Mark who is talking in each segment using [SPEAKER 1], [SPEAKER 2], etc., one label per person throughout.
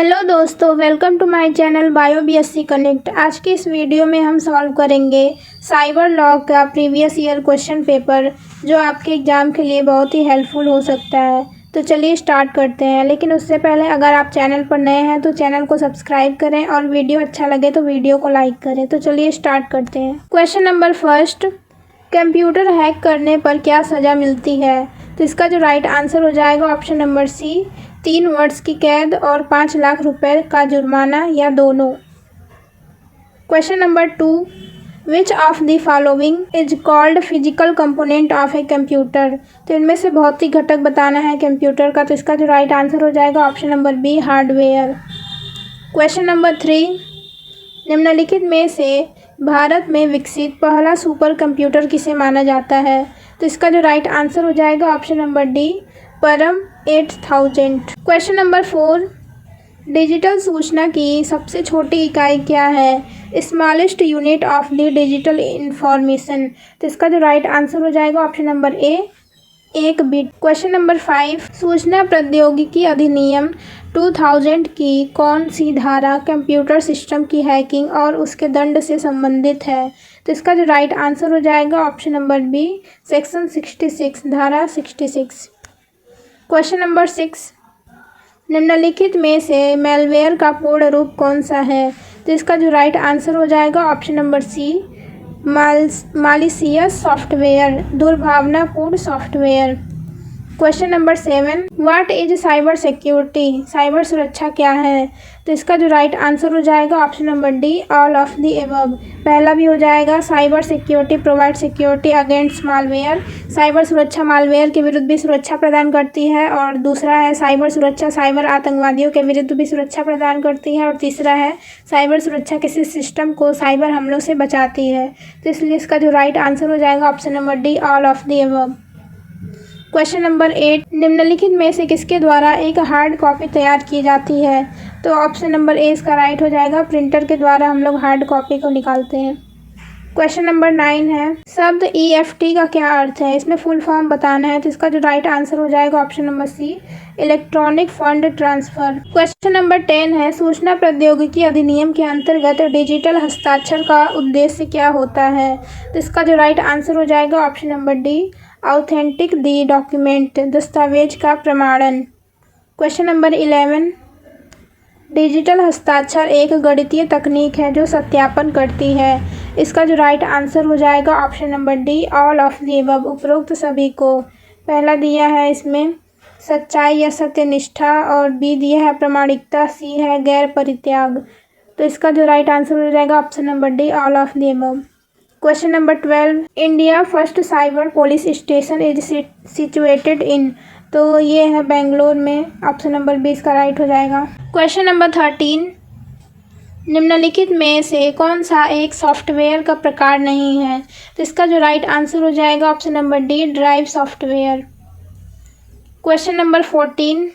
[SPEAKER 1] Hello दोस्तों, welcome to my channel bio BSc connect. आज की इस वीडियो में हम सॉल्व करेंगे साइबर लॉ का प्रीवियस ईयर क्वेश्चन पेपर, जो आपके एग्ज़ाम के लिए बहुत ही हेल्पफुल हो सकता है। तो चलिए स्टार्ट करते हैं। लेकिन उससे पहले अगर आप चैनल पर नए हैं तो चैनल को सब्सक्राइब करें और वीडियो अच्छा लगे तो वीडियो को लाइक करें। तो चलिए स्टार्ट करते हैं। Question number first, computer hack करने पर क्या सज़ा मिलती है? तो इसका जो राइट आंसर हो जाएगा ऑप्शन नंबर सी, 3 वर्ष की कैद और 5 लाख रुपए का जुर्माना, या दोनों। Question number 2, which of the following is called physical component of a computer? तो इनमें से भौतिक घटक बताना है कंप्यूटर का। तो इसका जो राइट आंसर हो जाएगा option number B, hardware. Question number 3, निम्नलिखित में से भारत में विकसित पहला सुपर कंप्यूटर किसे माना जाता है? तो इसका जो राइट आंसर हो जाएगा ऑप्शन नंबर डी, परम 8000। क्वेश्चन नंबर 4, डिजिटल सूचना की सबसे छोटी इकाई क्या है? Smallest unit of the digital information. तो इसका जो राइट आंसर हो जाएगा ऑप्शन नंबर ए, 1 बिट। क्वेश्चन नंबर 5, सूचना प्रौद्योगिकी अधिनियम 2000 की कौन सी धारा कंप्यूटर सिस्टम की हैकिंग और उसके दंड से संबंधित है? तो इसका जो राइट आंसर हो जाएगा ऑप्शन नंबर बी, सेक्शन 66, धारा 66। क्वेश्चन नंबर 6, निम्नलिखित में से मैलवेयर का पूर्ण रूप कौन सा है? तो इसका जो राइट आंसर हो जाएगा option number C, malicious software, दुर्भावनापूर्ण software. Question number 7, what is cyber security? Cyber सुरक्षा क्या है? तो इसका जो राइट आंसर हो जाएगा option number D, all of the above. पहला भी हो जाएगा, cyber security provide security against malware. Cyber सुरक्षा मालवेयर के विरुद्ध भी सुरक्षा प्रदान करती है। और दूसरा है साइबर सुरक्षा साइबर आतंकवादियों के विरुद्ध भी सुरक्षा प्रदान करती है। और तीसरा है साइबर सुरक्षा किसी सिस्टम को साइबर हमलों से बचाती है। तो इसलिए इसका जो राइट आंसर हो जाएगा option number D, all of the above. Question number 8, निम्नलिखित में से किसके द्वारा एक हार्ड कॉपी तैयार की जाती है? तो ऑप्शन नंबर ए इसका राइट हो जाएगा, प्रिंटर के द्वारा हम लोग हार्ड कॉपी को निकालते हैं। क्वेश्चन नंबर 9 है, शब्द EFT का क्या अर्थ है? इसमें फुल फॉर्म बताना है। तो इसका जो राइट आंसर हो जाएगा option number C, electronic fund transfer. Question number 10 है, सूचना प्रौद्योगिकी अधिनियम के अंतर्गत डिजिटल हस्ताक्षर का उद्देश्य क्या होता है? तो इसका जो राइट आंसर हो जाएगा option number D, authentic the document, दस्तावेज का प्रमाणन। क्वेश्चन नंबर 11, डिजिटल हस्ताक्षर एक गणितीय तकनीक है जो सत्यापन करती है। इसका जो राइट आंसर हो जाएगा option number D, all of the above, उपरोक्त सभी को। पहला दिया है इसमें सच्चाई या सत्यनिष्ठा, और बी दिया है प्रामाणिकता, सी है गैर परित्याग। तो इसका जो राइट आंसर हो जाएगा option number D, all of the above. Question number 12, India first cyber police station is situated in? तो ये है बेंगलोर में। ऑप्शन नंबर बी इसका राइट हो जाएगा। क्वेश्चन नंबर 13, निम्नलिखित में से कौन सा एक सॉफ्टवेयर का प्रकार नहीं है? तो इसका जो राइट आंसर हो जाएगा option number D, drive software. Question number 14,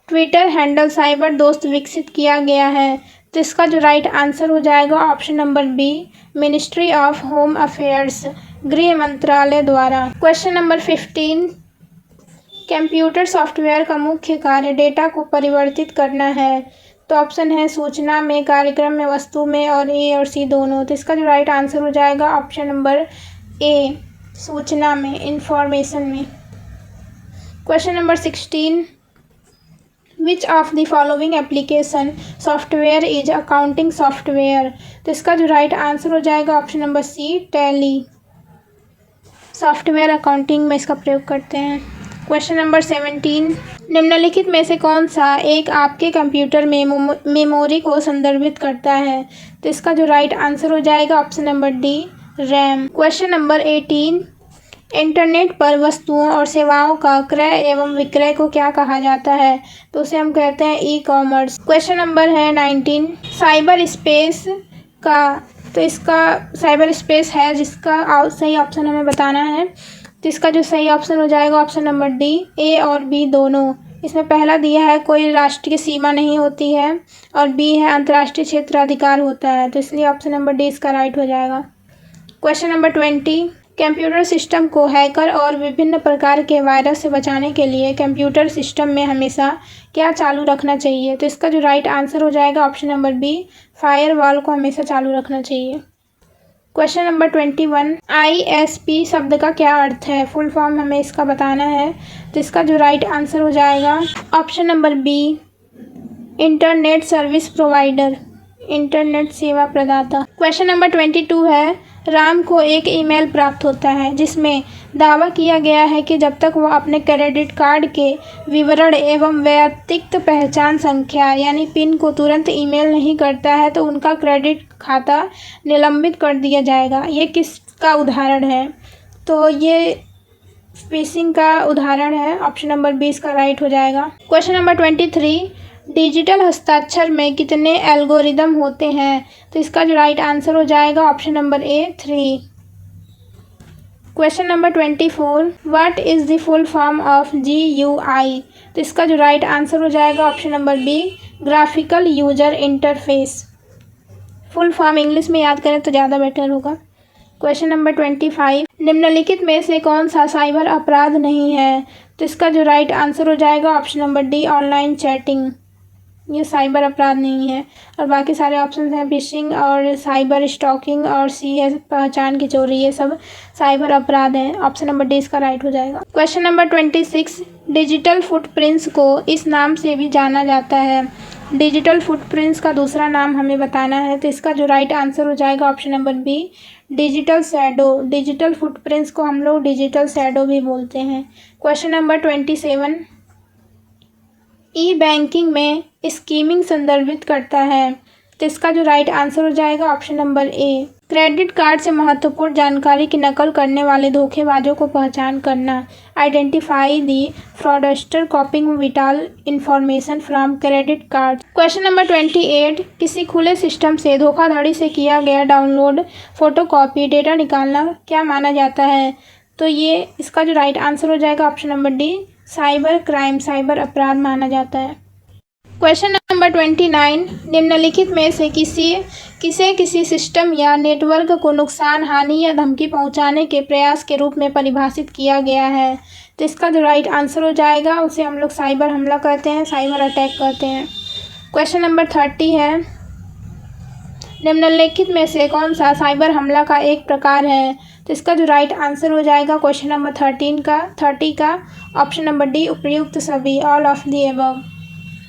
[SPEAKER 1] Twitter handle cyber दोस्त विकसित किया गया है। तो इसका जो राइट आंसर हो जाएगा option number B, ministry of home affairs, गृह मंत्रालय द्वारा। क्वेश्चन नंबर 15, कंप्यूटर सॉफ्टवेयर का मुख्य कार्य डेटा को परिवर्तित करना है। तो ऑप्शन है सूचना में, कार्यक्रम में, वस्तु में, और ए और सी दोनों। तो इसका जो राइट आंसर हो जाएगा ऑप्शन नंबर ए, सूचना में, इंफॉर्मेशन में। Question number 16, which of the following application software is accounting software? तो इसका जो राइट आंसर हो जाएगा option number C, Tally software accounting में इसका प्रयोग करते हैं। क्वेश्चन नंबर 17, निम्नलिखित में से कौन सा एक आपके कंप्यूटर में मेमोरी को संदर्भित करता है? तो इसका जो राइट आंसर हो जाएगा option number D, RAM. Question number 18, internet पर वस्तुओं और सेवाओं का क्रय एवं विक्रय को क्या कहा जाता है? तो उसे हम कहते हैं ई कॉमर्स। क्वेश्चन नंबर है 19, साइबर स्पेस का, तो इसका साइबर स्पेस है जिसका सही ऑप्शन हमें बताना है। तो इसका जो सही ऑप्शन हो जाएगा ऑप्शन नंबर डी, ए और बी दोनों। इसमें पहला दिया है कोई राष्ट्रीय सीमा नहीं होती है, और बी है अंतर्राष्ट्रीय क्षेत्राधिकार होता है। तो इसलिए ऑप्शन नंबर डी इसका राइट हो जाएगा। क्वेश्चन नंबर 20, कंप्यूटर सिस्टम को हैकर और विभिन्न प्रकार के वायरस से बचाने के लिए कंप्यूटर सिस्टम में हमेशा क्या चालू रखना चाहिए? तो इसका जो राइट आंसर हो जाएगा ऑप्शन नंबर बी, फायरवॉल को हमेशा चालू रखना चाहिए। क्वेश्चन नंबर 21, ISP शब्द का क्या अर्थ है? फुल फॉर्म हमें इसका बताना है। तो इसका जो राइट आंसर हो जाएगा option number B, internet service provider, internet सेवा प्रदाता। क्वेश्चन नंबर 22 है, राम को एक ईमेल प्राप्त होता है जिसमें दावा किया गया है कि जब तक वह अपने क्रेडिट कार्ड के विवरण एवं वैयक्तिक पहचान संख्या यानी पिन को तुरंत ईमेल नहीं करता है तो उनका क्रेडिट खाता निलंबित कर दिया जाएगा। ये किसका उदाहरण है? तो ये फिशिंग का उदाहरण है। ऑप्शन नंबर बी इसका राइट हो जाएगा। क्वेश्चन नंबर 23, डिजिटल हस्ताक्षर में कितने एल्गोरिदम होते हैं? तो इसका जो राइट आंसर हो जाएगा option number A, 3। Question number 24, what is the full form of GUI? तो इसका जो राइट आंसर हो जाएगा option number B, graphical user interface. Full form English में याद करें तो ज़्यादा बेटर होगा। क्वेश्चन नंबर 25, निम्नलिखित में से कौन सा साइबर अपराध नहीं है? तो इसका जो राइट आंसर हो जाएगा option number D, online chatting. ये साइबर अपराध नहीं है। और बाकी सारे ऑप्शन हैं फिशिंग और साइबर स्टॉकिंग और सी है पहचान की चोरी, ये सब साइबर अपराध हैं। ऑप्शन नंबर डी इसका राइट हो जाएगा। क्वेश्चन नंबर 26, डिजिटल फुटप्रिंट्स को इस नाम से भी जाना जाता है। डिजिटल फुटप्रिंट्स का दूसरा नाम हमें बताना है। तो इसका जो राइट आंसर हो जाएगा option number B, digital shadow. Digital footprints को हम लोग डिजिटल शैडो भी बोलते हैं। क्वेश्चन नंबर 27, ई बैंकिंग में स्कीमिंग संदर्भित करता है। तो इसका जो राइट आंसर हो जाएगा ऑप्शन नंबर ए, क्रेडिट कार्ड से महत्वपूर्ण जानकारी की नकल करने वाले धोखेबाजों को पहचान करना। Identify the fraudster कॉपिंग vital information from credit card. Question number 28, किसी खुले सिस्टम से धोखाधड़ी से किया गया डाउनलोड फोटोकॉपी डेटा निकालना क्या माना जाता है? तो ये इसका जो राइट आंसर हो जाएगा option number D, cyber crime, cyber अपराध माना जाता है। क्वेश्चन नंबर 29, निम्नलिखित में से किसी सिस्टम या नेटवर्क को नुकसान, हानि या धमकी पहुंचाने के प्रयास के रूप में परिभाषित किया गया है? तो इसका जो राइट आंसर हो जाएगा उसे हम लोग साइबर हमला कहते हैं, साइबर अटैक कहते हैं। क्वेश्चन नंबर 30 है, निम्नलिखित में से कौन सा साइबर हमला का एक प्रकार है? तो इसका जो राइट आंसर हो जाएगा क्वेश्चन नंबर 30 का ऑप्शन नंबर डी, उपयुक्त सभी, ऑल ऑफ दी अबव।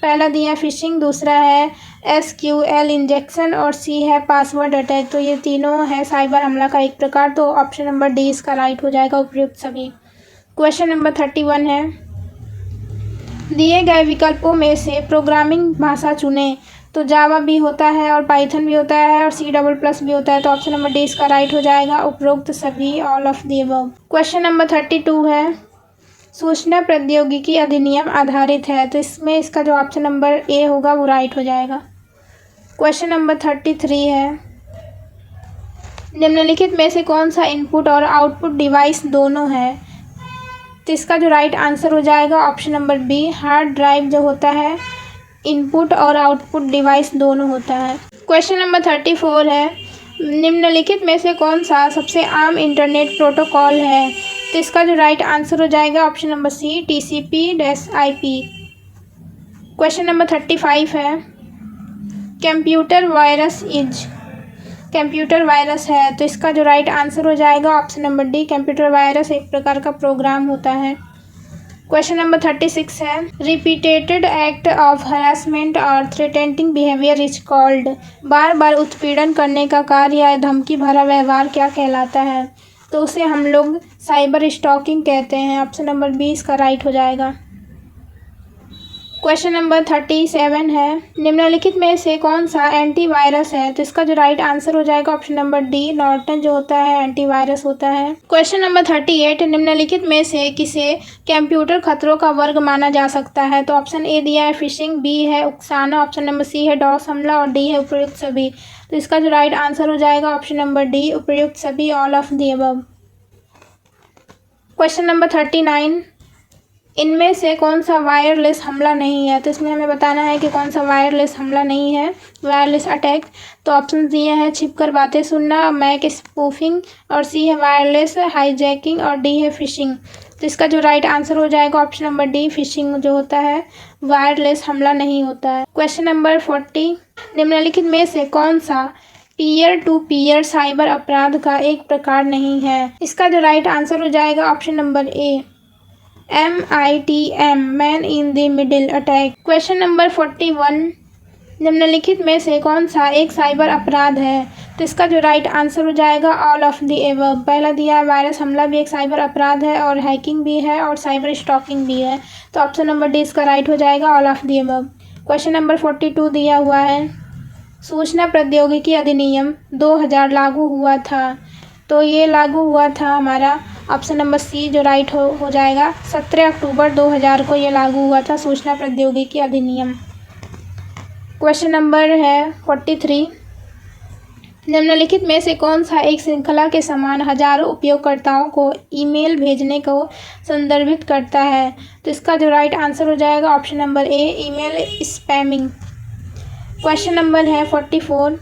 [SPEAKER 1] पहला दिया फिशिंग, दूसरा है SQL इंजेक्शन और सी है पासवर्ड अटैक। तो ये तीनों है साइबर हमला का एक प्रकार। तो ऑप्शन नंबर डी इसका राइट हो जाएगा, उपयुक्त सभी। क्वेश्चन नंबर 31 है, दिए गए विकल्पों में से प्रोग्रामिंग भाषा चुनें। तो जावा भी होता है और पाइथन भी होता है और C++ भी होता है। तो ऑप्शन नंबर डी इसका राइट हो जाएगा, उपरोक्त सभी, all of the above. Question number 32 है, सूचना प्रौद्योगिकी अधिनियम आधारित है। तो इसमें इसका जो ऑप्शन नंबर ए होगा वो राइट हो जाएगा। क्वेश्चन नंबर 33 है, निम्नलिखित में से कौन सा इनपुट और आउटपुट डिवाइस दोनों है? तो इसका जो राइट आंसर हो जाएगा option number B, hard drive जो होता है इनपुट और आउटपुट डिवाइस दोनों होता है। क्वेश्चन नंबर 34 है, निम्नलिखित में से कौन सा सबसे आम इंटरनेट प्रोटोकॉल है? तो इसका जो राइट आंसर हो जाएगा option number C, TCP/IP। Question number 35 है, कंप्यूटर वायरस है। तो इसका जो राइट आंसर हो जाएगा option number D, computer virus एक प्रकार का प्रोग्राम होता है। क्वेश्चन नंबर 36 है, रिपीटेड एक्ट ऑफ हरासमेंट और थ्रेटेनिंग बिहेवियर इज कॉल्ड। बार बार उत्पीड़न करने का कार्य या धमकी भरा व्यवहार क्या कहलाता है? तो उसे हम लोग साइबर स्टॉकिंग कहते हैं। ऑप्शन नंबर बी इसका राइट हो जाएगा। क्वेश्चन नंबर 37 है, निम्नलिखित में से कौन सा एंटीवायरस है? तो इसका जो राइट आंसर हो जाएगा ऑप्शन नंबर डी, नॉर्टन जो होता है एंटीवायरस होता है। क्वेश्चन नंबर 38, निम्नलिखित में से किसे कंप्यूटर खतरों का वर्ग माना जा सकता है? तो ऑप्शन ए दिया है फिशिंग, बी है उकसाना, ऑप्शन नंबर सी है डॉस हमला और डी है उपयुक्त सभी। तो इसका जो राइट आंसर हो जाएगा ऑप्शन नंबर डी, उपयुक्त सभी, all of the above. Question number 39, इनमें से कौन सा वायरलेस हमला नहीं है? तो इसमें हमें बताना है कि कौन सा वायरलेस हमला नहीं है, वायरलेस अटैक। तो ऑप्शन दिए हैं छिपकर बातें सुनना, मैक स्पूफिंग, और सी है वायरलेस हाईजैकिंग, और डी है फिशिंग। तो इसका जो राइट आंसर हो जाएगा ऑप्शन नंबर डी, फिशिंग जो होता है वायरलेस हमला नहीं होता है। क्वेश्चन नंबर 40, निम्नलिखित में से कौन सा पीयर टू पीयर साइबर अपराध का एक प्रकार नहीं है? इसका जो राइट आंसर हो जाएगा option number A, MITM, man in the middle attack. Question number 41, निम्नलिखित में से कौन सा एक साइबर अपराध है? तो इसका जो राइट आंसर हो जाएगा ऑल ऑफ द एबव। पहला दिया वायरस हमला भी एक साइबर अपराध है, और हैकिंग भी है, और साइबर स्टॉकिंग भी है। तो ऑप्शन नंबर डी इसका राइट हो जाएगा all of the above. Question number 42 दिया हुआ है, सूचना प्रौद्योगिकी अधिनियम 2000 लागू हुआ था। तो ये लागू हुआ था हमारा ऑप्शन नंबर सी जो राइट हो जाएगा 17 अक्टूबर 2000 को ये लागू हुआ था सूचना प्रौद्योगिकी अधिनियम। क्वेश्चन नंबर है 43, निम्नलिखित में से कौन सा एक श्रृंखला के समान हजारों उपयोगकर्ताओं को ईमेल भेजने को संदर्भित करता है? तो इसका जो राइट आंसर हो जाएगा ऑप्शन नंबर ए, ईमेल स्पैमिंग। क्वेश्चन नंबर है 44,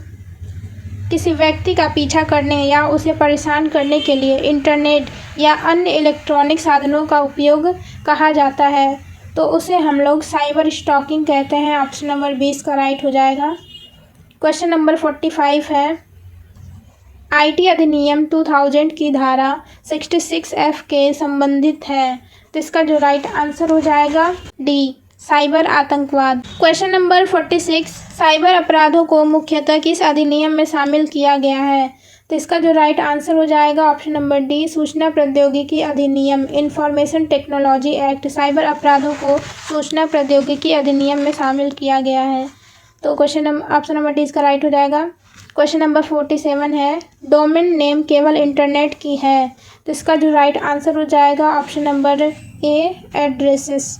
[SPEAKER 1] किसी व्यक्ति का पीछा करने या उसे परेशान करने के लिए इंटरनेट या अन्य इलेक्ट्रॉनिक साधनों का उपयोग कहा जाता है, तो उसे हम लोग साइबर स्टॉकिंग कहते हैं। ऑप्शन नंबर 20 का राइट हो जाएगा। क्वेश्चन नंबर 45 है, IT अधिनियम 2000 की धारा 66F के संबंधित है। तो इसका जो राइट आंसर हो जाएगा डी, साइबर आतंकवाद। क्वेश्चन नंबर 46, साइबर अपराधों को मुख्यतः किस अधिनियम में शामिल किया गया है? तो इसका जो राइट आंसर हो जाएगा ऑप्शन नंबर डी, सूचना प्रौद्योगिकी अधिनियम, इंफॉर्मेशन टेक्नोलॉजी एक्ट। साइबर अपराधों को सूचना प्रौद्योगिकी अधिनियम में शामिल किया गया है। तो ऑप्शन नंबर डी इसका राइट हो जाएगा। क्वेश्चन नंबर 47 है, डोमेन नेम केवल इंटरनेट की है। तो इसका जो राइट आंसर हो जाएगा ऑप्शन नंबर ए, एड्रेसेस।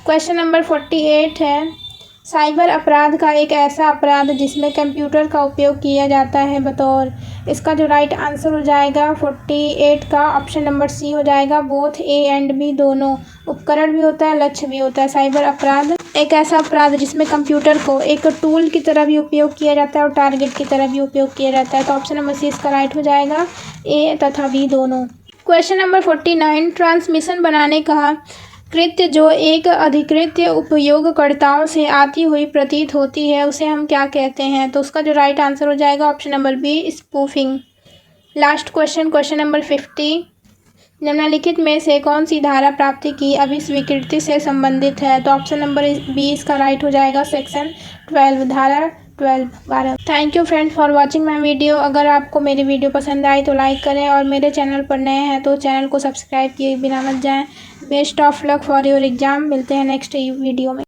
[SPEAKER 1] क्वेश्चन नंबर 48 है, साइबर अपराध का एक ऐसा अपराध जिसमें कंप्यूटर का उपयोग किया जाता है बतौर। इसका जो राइट आंसर हो जाएगा 48 का ऑप्शन नंबर सी हो जाएगा, बोथ ए एंड बी, दोनों। उपकरण भी होता है, लक्ष्य भी होता है। साइबर अपराध एक ऐसा अपराध जिसमें कंप्यूटर को एक टूल की तरह भी उपयोग किया जाता है और टारगेट की तरह भी उपयोग किया जाता है। तो ऑप्शन नंबर सी इसका राइट हो जाएगा, ए तथा बी दोनों। क्वेश्चन नंबर 49, ट्रांसमिशन बनाने का कृत्य जो एक अधिकृत उपयोगकर्ताओं से आती हुई प्रतीत होती है उसे हम क्या कहते हैं? तो उसका जो राइट आंसर हो जाएगा option number B, spoofing. Last question, question number 50, निम्नलिखित में से कौन सी धारा प्राप्ति की अभिस्वीकृति से संबंधित है? तो ऑप्शन नंबर बी इसका राइट हो जाएगा, सेक्शन 12, धारा 12। Thank you friend for watching my video. अगर आपको मेरी वीडियो पसंद आई तो लाइक करें, और मेरे चैनल पर नए हैं तो चैनल को सब्सक्राइब किए बिना मत जाएं। Best of luck for your exam. मिलते हैं नेक्स्ट वीडियो में।